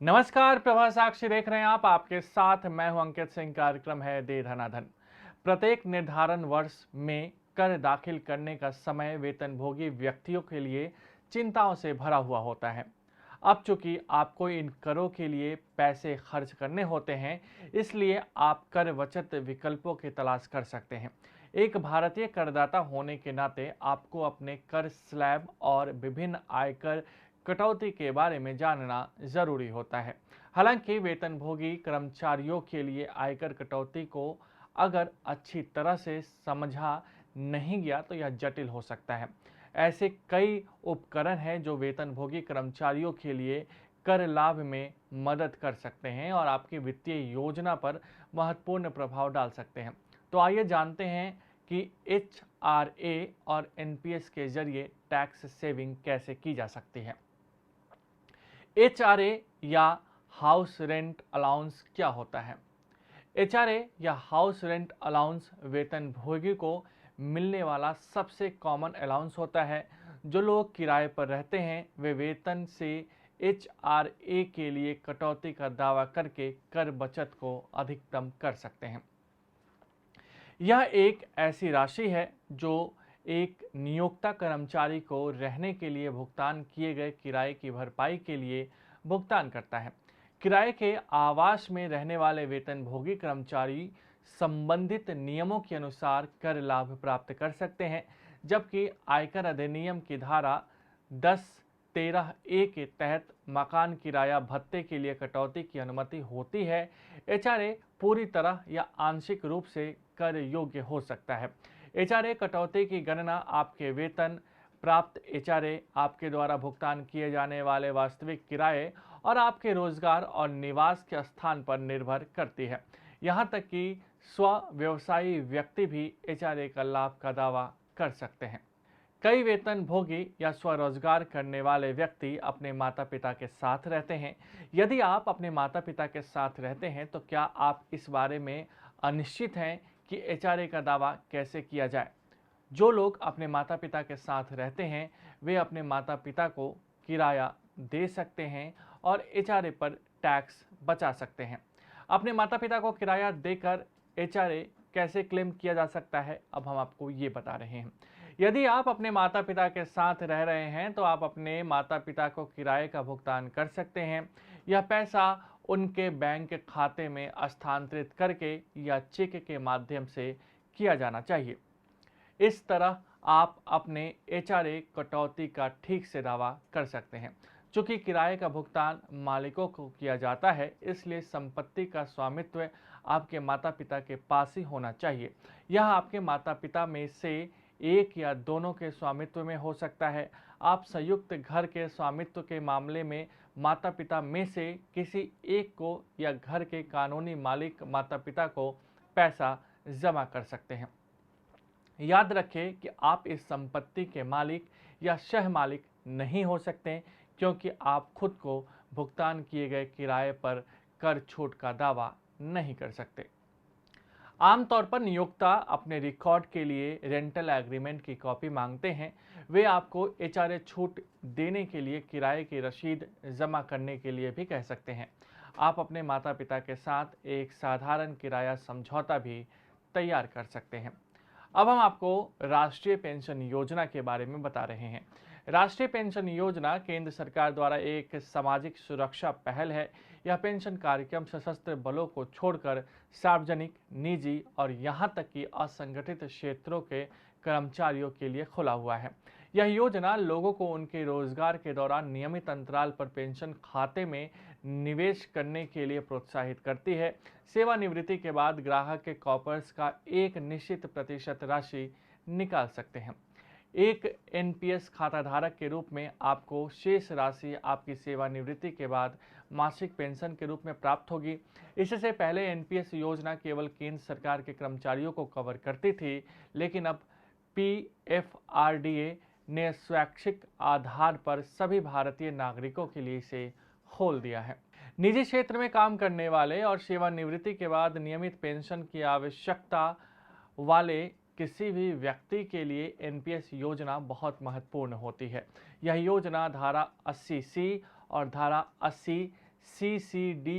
नमस्कार, प्रभा साक्षी देख रहे हैं आप। आपके साथ मैं हूं अंकित सिंह। कार्यक्रम है दे धनाधन। प्रत्येक निर्धारण वर्ष में कर दाखिल करने का समय वेतनभोगी व्यक्तियों के लिए चिंताओं से भरा हुआ होता है। अब चूंकि आपको इन करों के लिए पैसे खर्च करने होते हैं, इसलिए आप कर बचत विकल्पों की तलाश कर सकते हैं। एक भारतीय करदाता होने के नाते आपको अपने कर स्लैब और विभिन्न आयकर कटौती के बारे में जानना जरूरी होता है। हालांकि वेतनभोगी कर्मचारियों के लिए आयकर कटौती को अगर अच्छी तरह से समझा नहीं गया तो यह जटिल हो सकता है। ऐसे कई उपकरण हैं जो वेतनभोगी कर्मचारियों के लिए कर लाभ में मदद कर सकते हैं और आपकी वित्तीय योजना पर महत्वपूर्ण प्रभाव डाल सकते हैं। तो आइए जानते हैं कि एचआरए और एनपीएस के जरिए टैक्स सेविंग कैसे की जा सकती है। एचआरए या हाउस रेंट अलाउंस क्या होता है? एचआरए या हाउस रेंट अलाउंस वेतनभोगी को मिलने वाला सबसे कॉमन अलाउंस होता है। जो लोग किराए पर रहते हैं वे वेतन से एचआरए के लिए कटौती का दावा करके कर बचत को अधिकतम कर सकते हैं। यह एक ऐसी राशि है जो एक नियोक्ता कर्मचारी को रहने के लिए भुगतान किए गए किराए की भरपाई के लिए भुगतान करता है। किराए के आवास में रहने वाले वेतनभोगी कर्मचारी संबंधित नियमों के अनुसार कर लाभ प्राप्त कर सकते हैं, जबकि आयकर अधिनियम की धारा 10(13)(a) के तहत मकान किराया भत्ते के लिए कटौती की अनुमति होती है। एचआरए पूरी तरह या आंशिक रूप से कर योग्य हो सकता है। एचआरए कटौती की गणना आपके वेतन, प्राप्त एचआरए, आपके द्वारा भुगतान किए जाने वाले वास्तविक किराए और आपके रोजगार और निवास के स्थान पर निर्भर करती है। यहाँ तक कि स्व व्यवसायी व्यक्ति भी एचआरए का लाभ का दावा कर सकते हैं। कई वेतनभोगी या स्वरोजगार करने वाले व्यक्ति अपने माता पिता के साथ रहते हैं। यदि आप अपने माता पिता के साथ रहते हैं तो क्या आप इस बारे में अनिश्चित हैं कि एचआरए का दावा कैसे किया जाए? जो लोग अपने माता पिता के साथ रहते हैं वे अपने माता पिता को किराया दे सकते हैं और एचआरए पर टैक्स बचा सकते हैं। अपने माता पिता को किराया देकर एचआरए कैसे क्लेम किया जा सकता है, अब हम आपको ये बता रहे हैं। यदि आप अपने माता पिता के साथ रह रहे हैं तो आप अपने माता पिता को किराए का भुगतान कर सकते हैं। यह पैसा उनके बैंक खाते में स्थानांतरित करके या चेक के माध्यम से किया जाना चाहिए। इस तरह आप अपने एचआरए कटौती का ठीक से दावा कर सकते हैं। चूंकि किराए का भुगतान मालिकों को किया जाता है, इसलिए संपत्ति का स्वामित्व आपके माता पिता के पास ही होना चाहिए। यह आपके माता पिता में से एक या दोनों के स्वामित्व में हो सकता है। आप संयुक्त घर के स्वामित्व के मामले में माता पिता में से किसी एक को या घर के कानूनी मालिक माता पिता को पैसा जमा कर सकते हैं। याद रखें कि आप इस संपत्ति के मालिक या सह मालिक नहीं हो सकते, क्योंकि आप खुद को भुगतान किए गए किराए पर कर छूट का दावा नहीं कर सकते। आमतौर पर नियोक्ता अपने रिकॉर्ड के लिए रेंटल एग्रीमेंट की कॉपी मांगते हैं। वे आपको एचआरए छूट देने के लिए किराए की रसीद जमा करने के लिए भी कह सकते हैं। आप अपने माता पिता के साथ एक साधारण किराया समझौता भी तैयार कर सकते हैं। अब हम आपको राष्ट्रीय पेंशन योजना के बारे में बता रहे हैं। राष्ट्रीय पेंशन योजना केंद्र सरकार द्वारा एक सामाजिक सुरक्षा पहल है। यह पेंशन कार्यक्रम सशस्त्र बलों को छोड़कर सार्वजनिक, निजी और यहाँ तक कि असंगठित क्षेत्रों के कर्मचारियों के लिए खुला हुआ है। यह योजना लोगों को उनके रोजगार के दौरान नियमित अंतराल पर पेंशन खाते में निवेश करने के लिए प्रोत्साहित करती है। सेवानिवृत्ति के बाद ग्राहक के कॉपर्स का एक निश्चित प्रतिशत राशि निकाल सकते हैं। एक एनपीएस खाता धारक के रूप में आपको शेष राशि आपकी सेवानिवृत्ति के बाद मासिक पेंशन के रूप में प्राप्त होगी। इससे पहले एनपीएस योजना केवल केंद्र सरकार के कर्मचारियों को कवर करती थी, लेकिन अब पीएफआरडीए ने स्वैच्छिक आधार पर सभी भारतीय नागरिकों के लिए इसे खोल दिया है। निजी क्षेत्र में काम करने वाले और सेवानिवृत्ति के बाद नियमित पेंशन की आवश्यकता वाले किसी भी व्यक्ति के लिए एनपीएस योजना बहुत महत्वपूर्ण होती है। यह योजना धारा 80C और धारा 80 CCD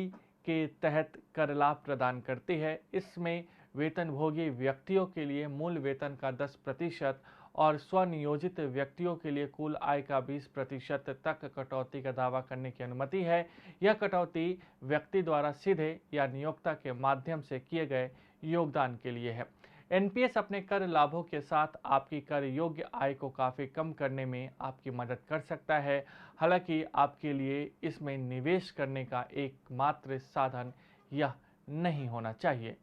के तहत कर लाभ प्रदान करती है। इसमें वेतनभोगी व्यक्तियों के लिए मूल वेतन का 10% और स्वनियोजित व्यक्तियों के लिए कुल आय का 20% तक कटौती का दावा करने की अनुमति है। यह कटौती व्यक्ति द्वारा सीधे या नियोक्ता के माध्यम से किए गए योगदान के लिए है। एनपीएस अपने कर लाभों के साथ आपकी कर योग्य आय को काफ़ी कम करने में आपकी मदद कर सकता है। हालांकि आपके लिए इसमें निवेश करने का एकमात्र साधन यह नहीं होना चाहिए।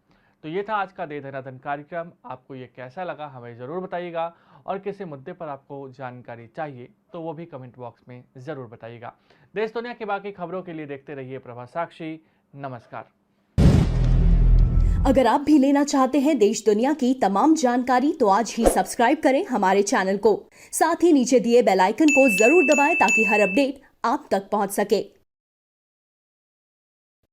तो ये था आज का दे दनादन कार्यक्रम। आपको ये कैसा लगा हमें ज़रूर बताइएगा, और किसी मुद्दे पर आपको जानकारी चाहिए तो वो भी कमेंट बॉक्स में ज़रूर बताइएगा। देश दुनिया की बाकी खबरों के लिए देखते रहिए प्रभा साक्षी। नमस्कार। अगर आप भी लेना चाहते हैं देश दुनिया की तमाम जानकारी तो आज ही सब्सक्राइब करें हमारे चैनल को। साथ ही नीचे दिए बेल आइकन को जरूर दबाएं ताकि हर अपडेट आप तक पहुंच सके।